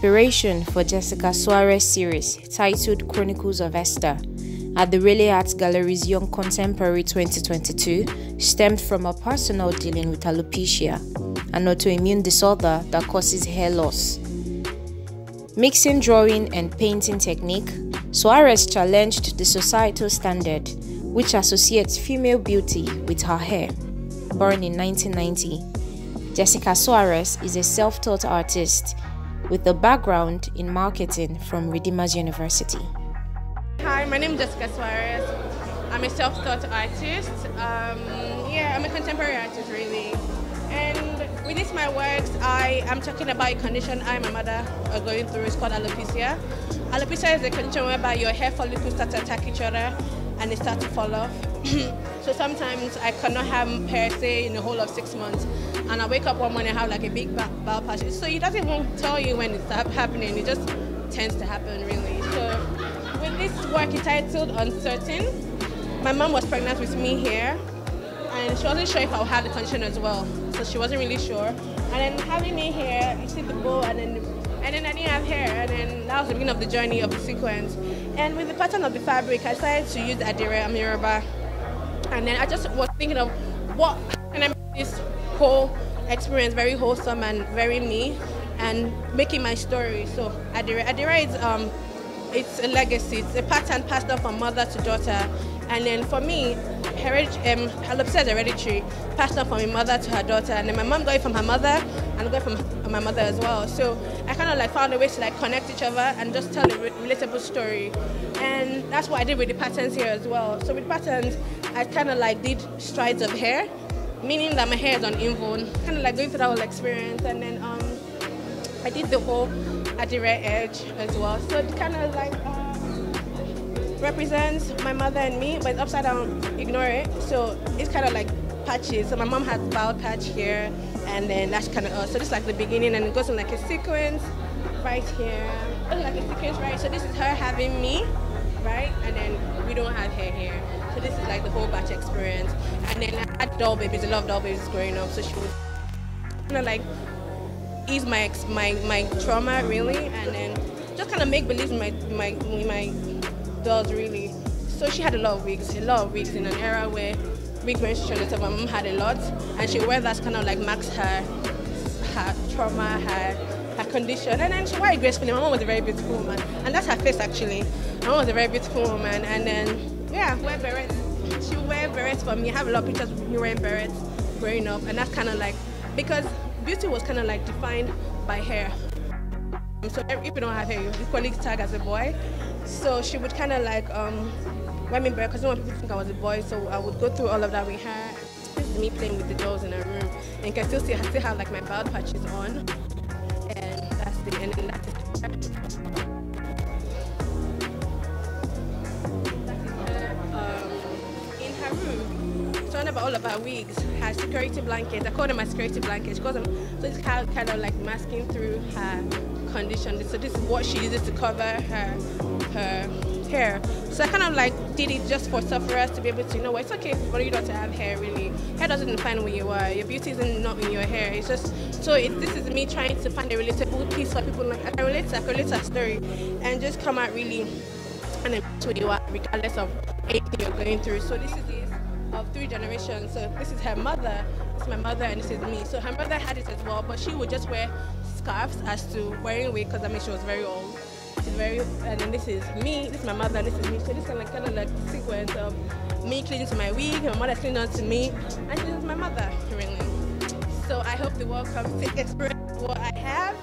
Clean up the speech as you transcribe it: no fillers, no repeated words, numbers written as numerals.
inspiration for Jessica Soares' series titled Chronicles of Esther at the Rele Arts Gallery's Young Contemporary 2022 stemmed from a personal dealing with alopecia, an autoimmune disorder that causes hair loss. Mixing drawing and painting technique, Soares challenged the societal standard which associates female beauty with her hair. Born in 1990, Jessica Soares is a self-taught artist with a background in marketing from Redeemers University. Hi, my name is Jessica Soares. I'm a self-taught artist. I'm a contemporary artist really. And with this my works, I am talking about a condition I and my mother are going through. It's called alopecia. Alopecia is a condition whereby your hair follicles start to attack each other and they start to fall off. So sometimes I cannot have hair, say, in the whole of 6 months. And I wake up one morning and have like a big bald patch. So it doesn't even tell you when it's happening. It just tends to happen really. So with this work entitled Uncertain, my mom was pregnant with me here. And she wasn't sure if I would have the condition as well. So she wasn't really sure. And then having me here, you see the bow, and then I didn't have hair. And then that was the beginning of the journey of the sequence. And with the pattern of the fabric, I started to use Adire, I'm Yoruba. And then I just was thinking of what can I make this whole experience very wholesome and very me, and making my story. So Adire is it's a legacy. It's a pattern passed on from mother to daughter. And then for me, alopecia is hereditary, passed on from my mother to her daughter. And then my mom got it from her mother, and I got it from my mother as well. So I kind of like found a way to like connect each other and just tell a relatable story. And that's what I did with the patterns here as well. So with patterns, I kind of like did strides of hair, meaning that my hair is uneven, kind of like going through that whole experience. And then I did the whole Adire edge as well. So it kind of like represents my mother and me, but it's upside down, ignore it. So it's kind of like patches. So my mom has bald patch here, and then that's kind of us. So this is like the beginning, and it goes in like a sequence right here. It goes like a sequence, right? So this is her having me, right? And then we don't have hair here. So this is like the whole batch experience. And then I had doll babies. I love doll babies growing up. So she would kind of like ease my trauma really, and then just kind of make believe in my dolls really. So she had a lot of wigs in an era where wig menstruation and my mom had a lot, and she wear that kind of like marks her trauma, her condition, and then she wore it gracefully. My mom was a very beautiful woman, and that's her face actually. My mom was a very beautiful woman, and then wear berets. She would wear berets for me. I have a lot of pictures of me wearing berets growing up, and that's kind of like, because beauty was kind of like defined by hair. So if you don't have hair, you're equally tagged as a boy. So she would kind of like wear me back, because I don't want people to think I was a boy. So I would go through all of that with her. This is me playing with the dolls in her room, and you can still see I still have like my bald patches on, and that's the end. And that's in her room. Talking about all of her wigs, her security blankets. I call them my security blankets. She calls them, so it's kind of like masking through her condition. So this is what she uses to cover her hair. So I kind of like did it just for sufferers to be able to, it's okay for you not to have hair really. Hair doesn't define who you are. Your beauty isn't not in your hair. It's just, so this is me trying to find a relatable piece for people. Like I can relate to a story and just come out really and it's who you are regardless of anything you're going through. So this is it of 3 generations. So this is her mother, this is my mother, and this is me. So her mother had it as well, but she would just wear scarves as to wearing wig, because she was very old. And then this is me, this is my mother, and this is me. So this is kind of like the sequence of me clinging to my wig, my mother clinging on to me, and this is my mother, really. So I hope the world comes to experience what I have.